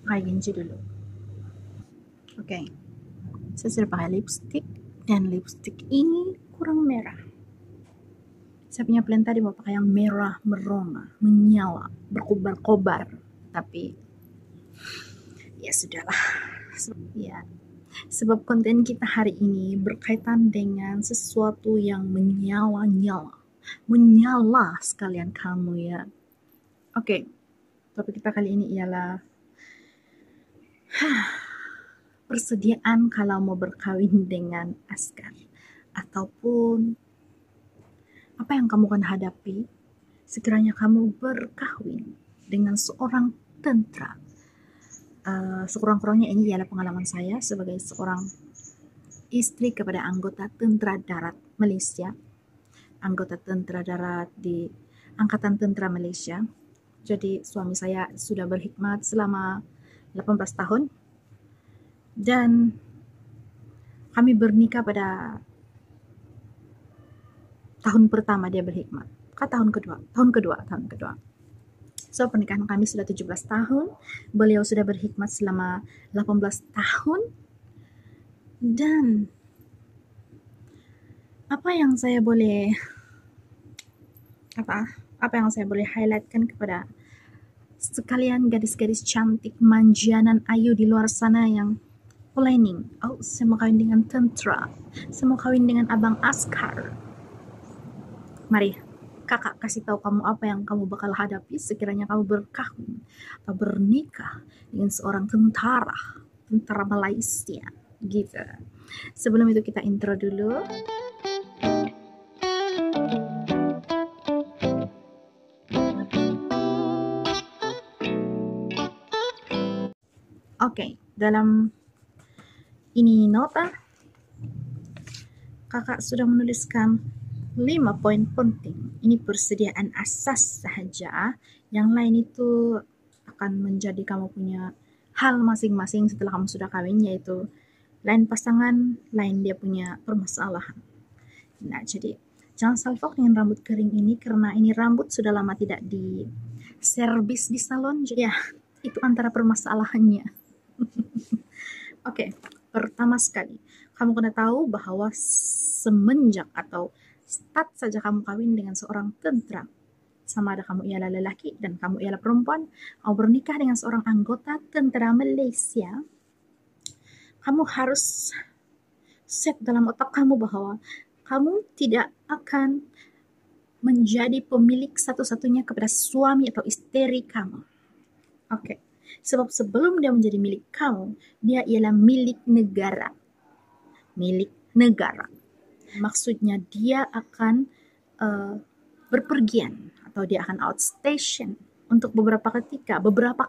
pakai gincu dulu. Oke. Saya sudah pakai lipstick, dan lipstick ini kurang merah. Saya punya plan tadi mau pakai yang merah merona, menyala, berkobar-kobar. Tapi ya sudahlah. Ya, sebab konten kita hari ini berkaitan dengan sesuatu yang menyala-nyala. Menyala sekalian kamu ya. Oke, topik kita kali ini ialah persediaan kalau mau berkawin dengan Askar. Ataupun apa yang kamu akan hadapi sekiranya kamu berkawin dengan seorang tentara. Sekurang-kurangnya ini ialah pengalaman saya sebagai seorang istri kepada anggota tentara darat Malaysia, anggota tentara darat di Angkatan Tentera Malaysia. Jadi suami saya sudah berkhidmat selama 18 tahun dan kami bernikah pada tahun pertama dia berkhidmat. Tahun kedua. So, pernikahan kami sudah 17 tahun, beliau sudah berkhidmat selama 18 tahun, dan apa yang saya boleh highlightkan kepada sekalian gadis-gadis cantik, manjanan ayu di luar sana yang planning, saya mau kawin dengan tentara, saya mau kawin dengan Abang Askar. Mari, kakak kasih tahu kamu apa yang kamu bakal hadapi sekiranya kamu berkahwin atau bernikah dengan seorang tentara Malaysia gitu. Sebelum itu kita intro dulu. Oke, dalam ini nota kakak sudah menuliskan 5 poin penting. Ini persediaan asas sahaja. Yang lain itu akan menjadi kamu punya hal masing-masing setelah kamu sudah kawin, yaitu lain pasangan, lain dia punya permasalahan. Nah, jadi jangan salfok dengan rambut kering ini karena ini rambut sudah lama tidak di servis di salon. Jadi ya, itu antara permasalahannya. Oke, pertama sekali, kamu kena tahu bahwa semenjak atau start saja kamu kawin dengan seorang tentara, sama ada kamu ialah lelaki dan kamu ialah perempuan, kamu bernikah dengan seorang anggota tentara Malaysia, kamu harus set dalam otak kamu bahwa kamu tidak akan menjadi pemilik satu-satunya kepada suami atau istri kamu. Oke. Sebab sebelum dia menjadi milik kamu, dia ialah milik negara. Milik negara. Maksudnya dia akan berpergian atau dia akan outstation untuk beberapa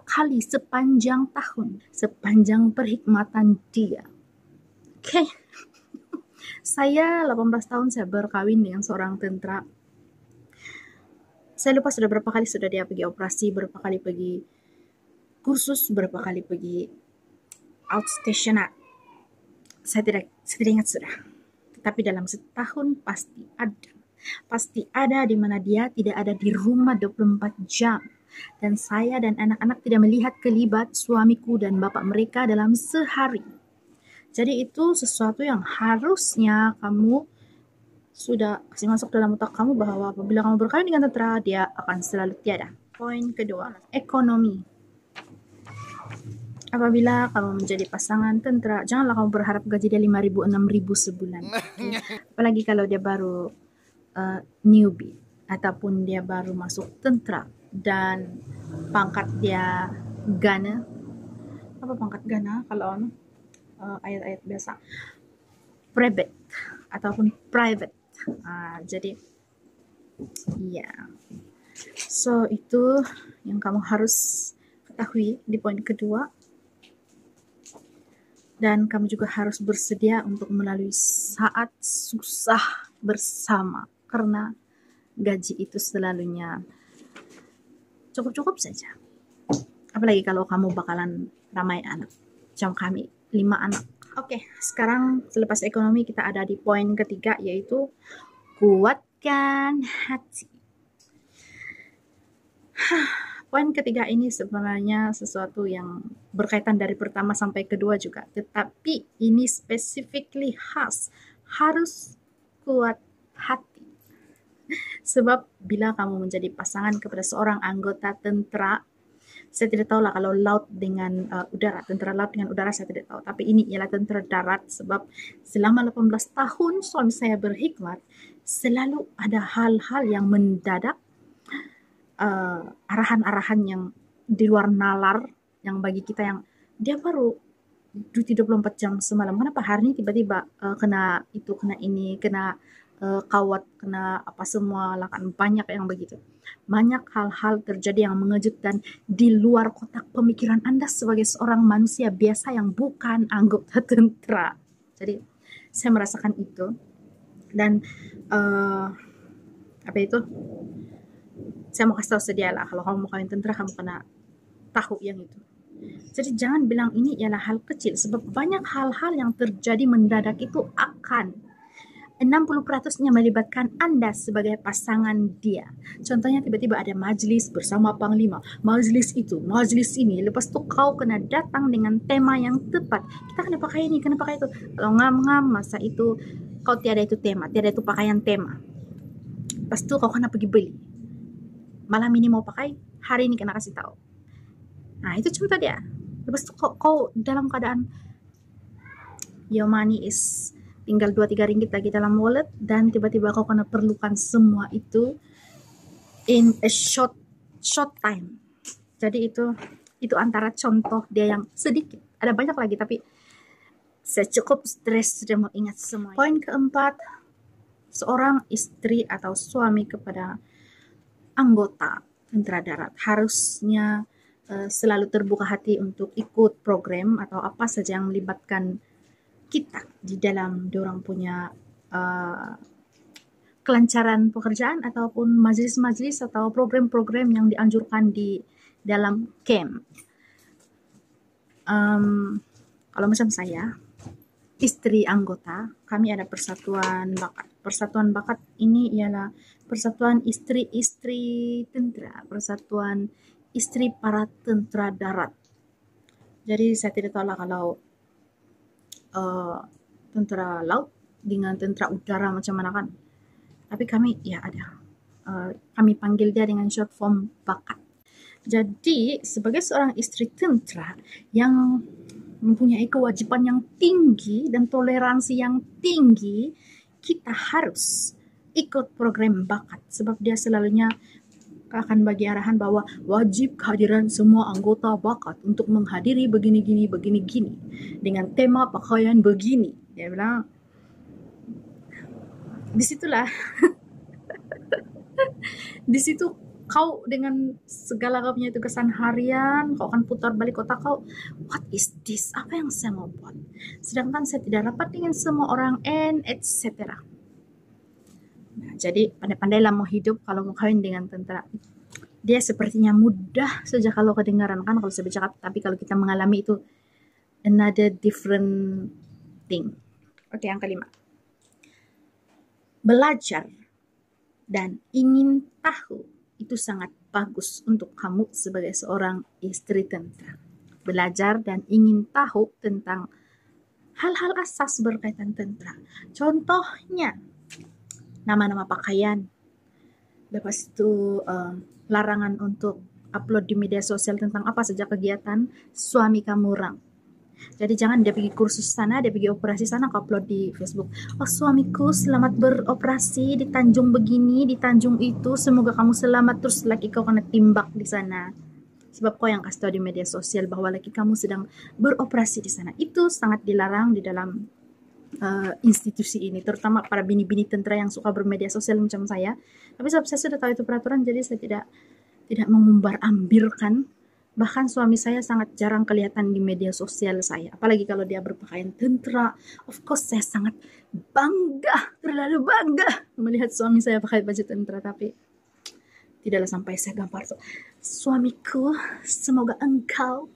kali sepanjang tahun, sepanjang perkhidmatan dia. Oke. Saya 18 tahun saya berkawin dengan seorang tentara. Saya lupa sudah berapa kali sudah dia pergi operasi, berapa kali pergi kursus, berapa kali pergi outstation. Saya tidak ingat sudah. Tetapi dalam setahun pasti ada di mana dia tidak ada di rumah 24 jam. Dan saya dan anak-anak tidak melihat kelibat suamiku dan bapak mereka dalam sehari. Jadi itu sesuatu yang harusnya kamu sudah kasih masuk dalam otak kamu bahwa apabila kamu berkawin dengan tentara, dia akan selalu tiada. Poin kedua, ekonomi. Apabila kamu menjadi pasangan tentara, janganlah kamu berharap gaji dia 5.000, 6.000 sebulan. Okay? Apalagi kalau dia baru newbie ataupun dia baru masuk tentara dan pangkat dia Gana. Apa pangkat Gana kalau ayat-ayat biasa? Private ataupun private. Jadi ya. So itu yang kamu harus ketahui di poin kedua. Dan kamu juga harus bersedia untuk melalui saat susah bersama karena gaji itu selalunya cukup-cukup saja. Apalagi kalau kamu bakalan ramai anak. Macam kami, 5 anak. Oke, sekarang selepas ekonomi kita ada di poin ketiga, yaitu kuatkan hati. Poin ketiga ini sebenarnya sesuatu yang berkaitan dari pertama sampai kedua juga, tetapi ini specifically khas, harus kuat hati. Sebab bila kamu menjadi pasangan kepada seorang anggota tentara, saya tidak tahu lah kalau laut dengan udara, tentara laut dengan udara saya tidak tahu, tapi ini ialah tentara darat. Sebab selama 18 tahun suami saya berkhidmat, selalu ada hal-hal yang mendadak, arahan-arahan yang di luar nalar, yang bagi kita yang dia baru duty 24 jam semalam, kenapa hari ini tiba-tiba kena itu, kena ini, kena kawat, kena apa semua lah, kan banyak yang begitu. Banyak hal-hal terjadi yang mengejutkan di luar kotak pemikiran Anda sebagai seorang manusia biasa yang bukan anggota tentara. Jadi saya merasakan itu, dan apa itu, saya mau kasih tahu sedia lah, kalau kamu mau kawin tentara kamu kena tahu yang itu. Jadi jangan bilang ini ialah hal kecil, sebab banyak hal-hal yang terjadi mendadak itu akan 60%-nya melibatkan Anda sebagai pasangan dia. Contohnya tiba-tiba ada majlis bersama Panglima, majlis itu, majlis ini, lepas tu kau kena datang dengan tema yang tepat. Kita kena pakai ini, kena pakai itu. Kalau ngam-ngam masa itu kau tiada itu tema, tiada itu pakaian tema. Lepas tu kau kena pergi beli. Malam ini mau pakai, hari ini kena kasih tahu. Nah itu contoh dia. Lepas tu kau dalam keadaan your money is tinggal 2-3 ringgit lagi dalam wallet, dan tiba-tiba kau kena perlukan semua itu in a short time. Jadi itu antara contoh dia yang sedikit. Ada banyak lagi tapi saya cukup stres sudah mau ingat semua. Poin keempat, seorang istri atau suami kepada anggota tentara darat harusnya selalu terbuka hati untuk ikut program atau apa saja yang melibatkan kita di dalam dorang punya kelancaran pekerjaan ataupun majelis-majelis atau program-program yang dianjurkan di dalam camp. Kalau macam saya, istri anggota, kami ada persatuan bakat. Persatuan bakat ini ialah persatuan istri-istri tentara, persatuan istri para tentara darat. Jadi saya tidak tahu lah kalau tentara laut dengan tentara udara macam mana kan. Tapi kami ya ada. Kami panggil dia dengan short form bakat. Jadi sebagai seorang istri tentara yang mempunyai kewajiban yang tinggi dan toleransi yang tinggi, kita harus ikut program bakat, sebab dia selalunya akan bagi arahan bahwa wajib kehadiran semua anggota bakat untuk menghadiri begini-gini dengan tema pakaian begini. Dia bilang disitulah di situ kau dengan segala kau punya tugasan harian, kau akan putar balik otak kau, what is this? Apa yang saya mau buat? Sedangkan saya tidak rapat dengan semua orang and etc. Nah, jadi pandai-pandailah mau hidup kalau mau kawin dengan tentara. Dia sepertinya mudah saja kalau kedengaran kan kalau saya bercakap, tapi kalau kita mengalami itu another different thing. Oke, yang kelima. Belajar dan ingin tahu itu sangat bagus untuk kamu sebagai seorang istri tentara. Belajar dan ingin tahu tentang hal-hal asas berkaitan tentara. Contohnya, nama-nama pakaian. Lepas itu larangan untuk upload di media sosial tentang apa saja kegiatan suami kamu orang. Jadi jangan dia pergi kursus sana, dia pergi operasi sana, kau upload di Facebook. Oh suamiku selamat beroperasi di Tanjung begini, di Tanjung itu, semoga kamu selamat, terus laki kau kena timbak di sana. Sebab kau yang kasih tahu di media sosial bahwa laki kamu sedang beroperasi di sana. Itu sangat dilarang di dalam institusi ini, terutama para bini-bini tentara yang suka bermedia sosial macam saya. Tapi sebab saya sudah tahu itu peraturan, jadi saya tidak mengumbar-ambirkan. Bahkan suami saya sangat jarang kelihatan di media sosial saya. Apalagi kalau dia berpakaian tentara. Of course saya sangat bangga, terlalu bangga melihat suami saya pakai baju tentara. Tapi tidaklah sampai saya gambar tuh, suamiku semoga engkau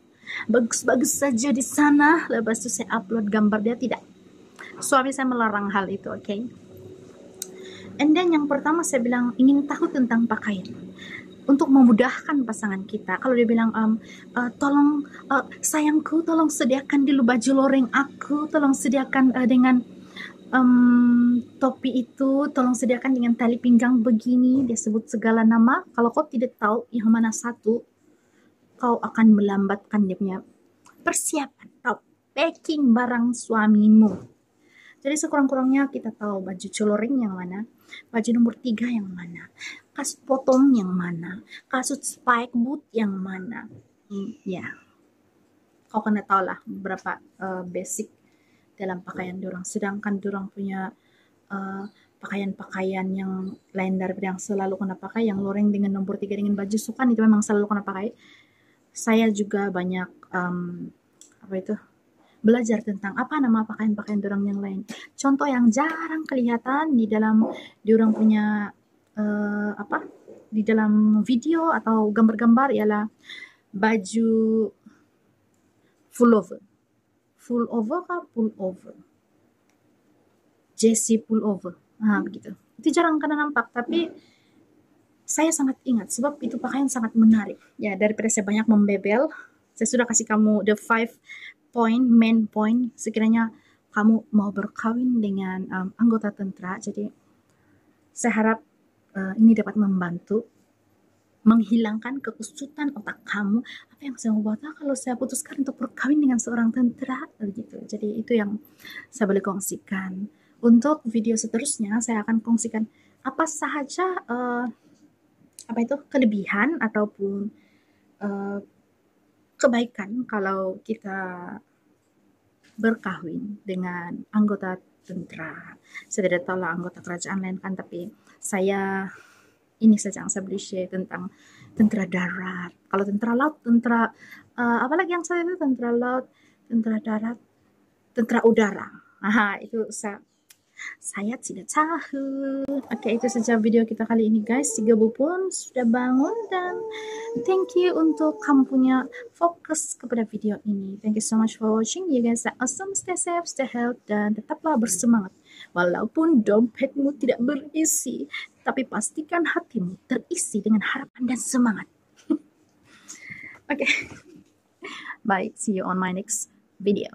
bagus-bagus saja di sana. Lepas itu saya upload gambar dia, tidak. Suami saya melarang hal itu, okay? And then yang pertama saya bilang ingin tahu tentang pakaian. untuk memudahkan pasangan kita. Kalau dia bilang, tolong sayangku, tolong sediakan dulu baju loreng aku, tolong sediakan dengan topi itu, tolong sediakan dengan tali pinggang begini, dia sebut segala nama. Kalau kau tidak tahu yang mana satu, kau akan melambatkan dia punya persiapan atau packing barang suamimu. Jadi sekurang-kurangnya kita tahu baju coloreng yang mana, baju nomor 3 yang mana, kasut potong yang mana, kasut spike boot yang mana. Ya, kau kena tahu lah beberapa basic dalam pakaian dorang. Sedangkan dorang punya pakaian-pakaian yang lain daripada yang selalu kena pakai, yang loreng dengan nomor 3 dengan baju sukan itu memang selalu kena pakai. Saya juga banyak belajar tentang apa nama pakaian-pakaian dorang yang lain. Contoh yang jarang kelihatan di dalam dorang punya di dalam video atau gambar-gambar ialah baju full over. Full over kah? Pull over. Jersey pull over. Begitu. Itu jarang kena nampak, tapi saya sangat ingat sebab itu pakaian sangat menarik. Ya, daripada saya banyak membebel, saya sudah kasih kamu the 5 main point sekiranya kamu mau berkawin dengan anggota tentara. Jadi saya harap ini dapat membantu menghilangkan kekusutan otak kamu. Apa yang saya mau buat kalau saya putuskan untuk berkawin dengan seorang tentara gitu. Jadi itu yang saya boleh kongsikan. Untuk video seterusnya saya akan kongsikan apa sahaja kelebihan ataupun kebaikan kalau kita berkahwin dengan anggota tentara. Saya tidak tahu lah anggota kerajaan lain kan, tapi saya ini saja yang saya boleh share tentang tentara darat. Kalau tentara laut, tentara apalagi yang saya itu tentara laut, tentara darat, tentara udara. Itu saya tidak tahu. Oke, itu saja video kita kali ini guys. Si Gabu pun sudah bangun dan thank you untuk kamu punya fokus kepada video ini. Thank you so much for watching. You guys are awesome. Stay safe, stay healthy, dan tetaplah bersemangat. Walaupun dompetmu tidak berisi, tapi pastikan hatimu terisi dengan harapan dan semangat. Oke. Bye. See you on my next video.